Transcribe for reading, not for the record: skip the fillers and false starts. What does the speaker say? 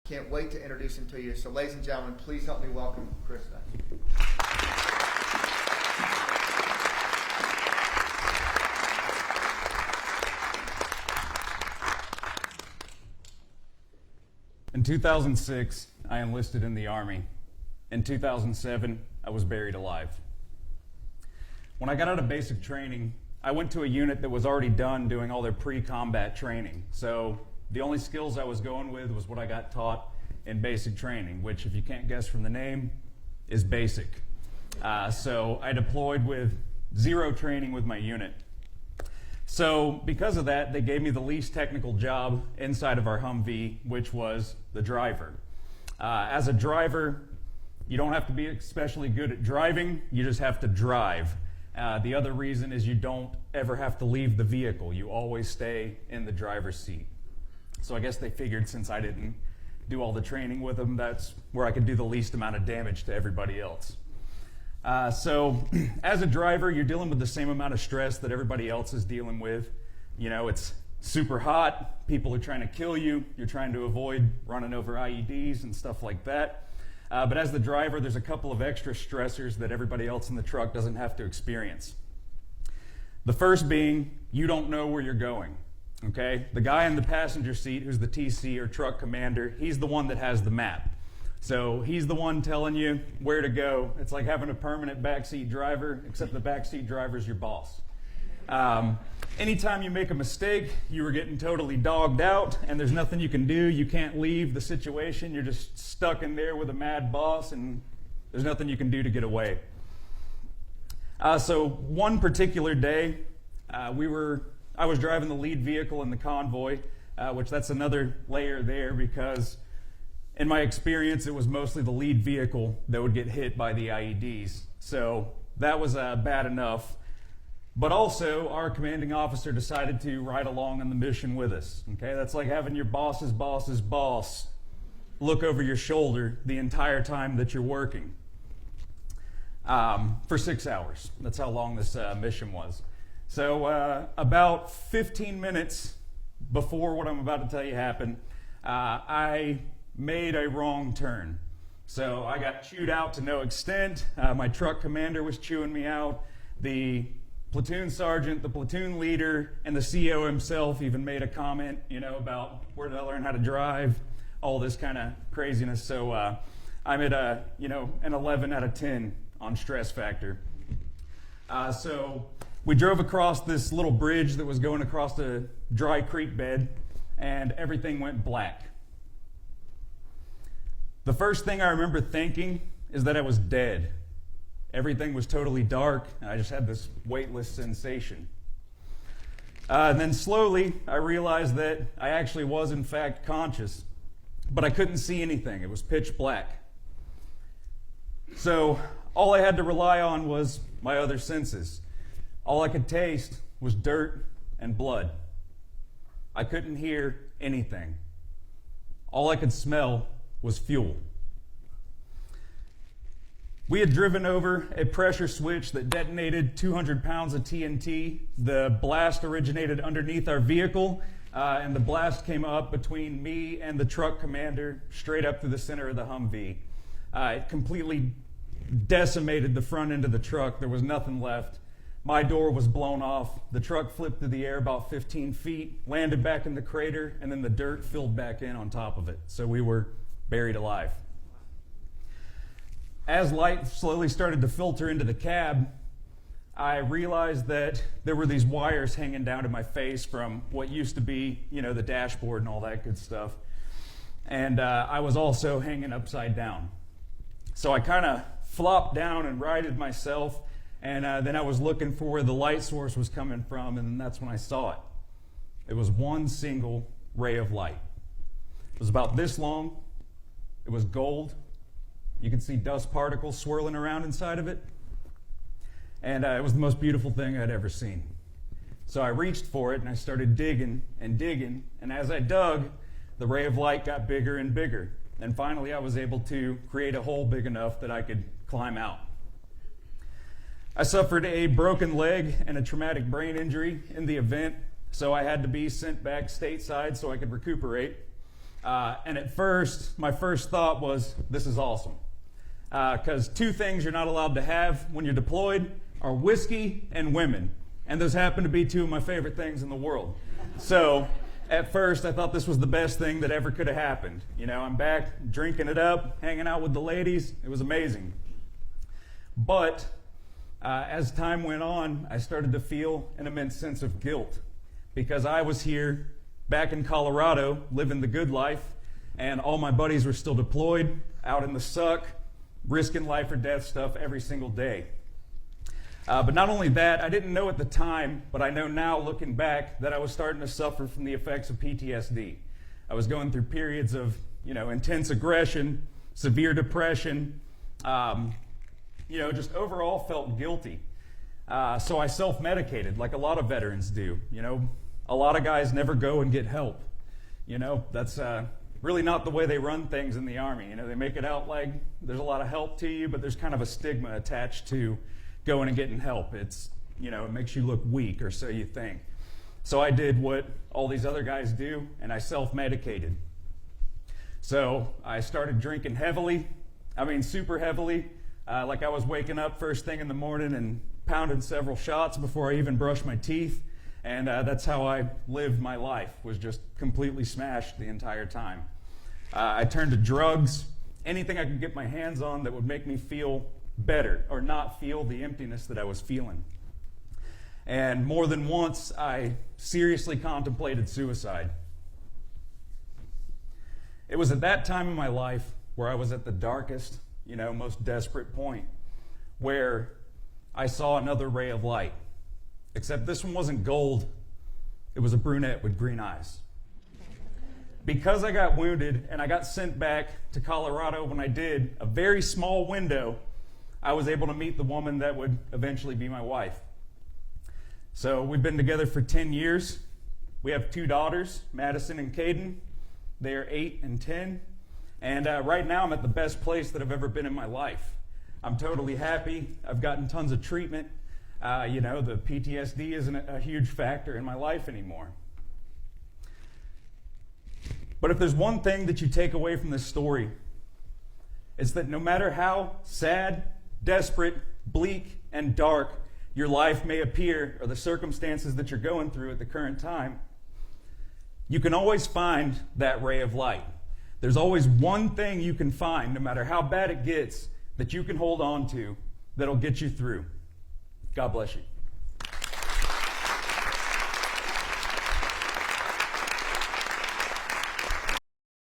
Can't wait to introduce him to you. So ladies and gentlemen, please help me welcome Chris Vetzel. In 2006, I enlisted in the Army. In 2007, I was buried alive. When I got out of basic training, I went to a unit that was already done doing all their pre-combat training. So the only skills I was going with was what I got taught in basic training, which, if you can't guess from the name, is basic. So I deployed with zero training with my unit. So because of that, they gave me the least technical job inside of our Humvee, which was the driver. As a driver, you don't have to be especially good at driving, you just have to drive. The other reason is you don't ever have to leave the vehicle. You always stay in the driver's seat. So I guess they figured since I didn't do all the training with them, that's where I could do the least amount of damage to everybody else. So as a driver, you're dealing with the same amount of stress that everybody else is dealing with. You know, it's super hot, people are trying to kill you, you're trying to avoid running over IEDs and stuff like that. But as the driver, there's a couple of extra stressors that everybody else in the truck doesn't have to experience. The first being, you don't know where you're going, okay? The guy in the passenger seat, who's the TC or truck commander, he's the one that has the map. So he's the one telling you where to go. It's like having a permanent backseat driver, except the backseat driver's your boss. Anytime you make a mistake, you are getting totally dogged out, and there's nothing you can do. You can't leave the situation. You're just stuck in there with a mad boss, and there's nothing you can do to get away. So one particular day, I was driving the lead vehicle in the convoy, which that's another layer there, because in my experience, it was mostly the lead vehicle that would get hit by the IEDs. So that was bad enough. But also, our commanding officer decided to ride along on the mission with us. Okay, that's like having your boss's boss's boss look over your shoulder the entire time that you're working for 6 hours. That's how long this mission was. So about 15 minutes before what I'm about to tell you happened, I made a wrong turn. So I got chewed out to no extent. My truck commander was chewing me out. The platoon sergeant, the platoon leader, and the CO himself even made a comment, about where did I learn how to drive, all this kind of craziness. So I'm at an 11 out of 10 on stress factor. So we drove across this little bridge that was going across a dry creek bed, and everything went black. The first thing I remember thinking is that I was dead. Everything was totally dark, and I just had this weightless sensation. And then slowly, I realized that I actually was, in fact, conscious, but I couldn't see anything. It was pitch black. So all I had to rely on was my other senses. All I could taste was dirt and blood. I couldn't hear anything. All I could smell was fuel. We had driven over a pressure switch that detonated 200 pounds of TNT. The blast originated underneath our vehicle, and the blast came up between me and the truck commander, straight up through the center of the Humvee. It completely decimated the front end of the truck. There was nothing left. My door was blown off. The truck flipped through the air about 15 feet, landed back in the crater, and then the dirt filled back in on top of it. So we were buried alive. As light slowly started to filter into the cab, I realized that there were these wires hanging down to my face from what used to be, the dashboard and all that good stuff. And I was also hanging upside down. So I kind of flopped down and righted myself, and then I was looking for where the light source was coming from, and that's when I saw it. It was one single ray of light. It was about this long. It was gold. You could see dust particles swirling around inside of it. And it was the most beautiful thing I'd ever seen. So I reached for it and I started digging and digging. And as I dug, the ray of light got bigger and bigger. And finally I was able to create a hole big enough that I could climb out. I suffered a broken leg and a traumatic brain injury in the event, so I had to be sent back stateside so I could recuperate. And at first, my first thought was, this is awesome. Because two things you're not allowed to have when you're deployed are whiskey and women. And those happen to be two of my favorite things in the world. So at first, I thought this was the best thing that ever could have happened. You know, I'm back drinking it up, hanging out with the ladies. It was amazing. But as time went on, I started to feel an immense sense of guilt because I was here back in Colorado living the good life, and all my buddies were still deployed, out in the suck, risking life or death stuff every single day. But not only that, I didn't know at the time, but I know now looking back that I was starting to suffer from the effects of PTSD. I was going through periods of, intense aggression, severe depression, just overall felt guilty. So I self-medicated like a lot of veterans do. A lot of guys never go and get help. That's really not the way they run things in the Army. They make it out like there's a lot of help to you, but there's kind of a stigma attached to going and getting help. It's, it makes you look weak, or so you think. So I did what all these other guys do, and I self-medicated. So I started drinking heavily, super heavily, like I was waking up first thing in the morning and pounding several shots before I even brushed my teeth. And that's how I lived my life, was just completely smashed the entire time. I turned to drugs, anything I could get my hands on that would make me feel better or not feel the emptiness that I was feeling. And more than once, I seriously contemplated suicide. It was at that time in my life where I was at the darkest, most desperate point, where I saw another ray of light. Except this one wasn't gold, it was a brunette with green eyes. Because I got wounded and I got sent back to Colorado when I did, a very small window, I was able to meet the woman that would eventually be my wife. So we've been together for 10 years. We have 2 daughters, Madison and Caden. They are 8 and 10. And right now I'm at the best place that I've ever been in my life. I'm totally happy. I've gotten tons of treatment. The PTSD isn't a huge factor in my life anymore. But if there's one thing that you take away from this story, it's that no matter how sad, desperate, bleak, and dark your life may appear, or the circumstances that you're going through at the current time, you can always find that ray of light. There's always one thing you can find, no matter how bad it gets, that you can hold on to that'll get you through. God bless you.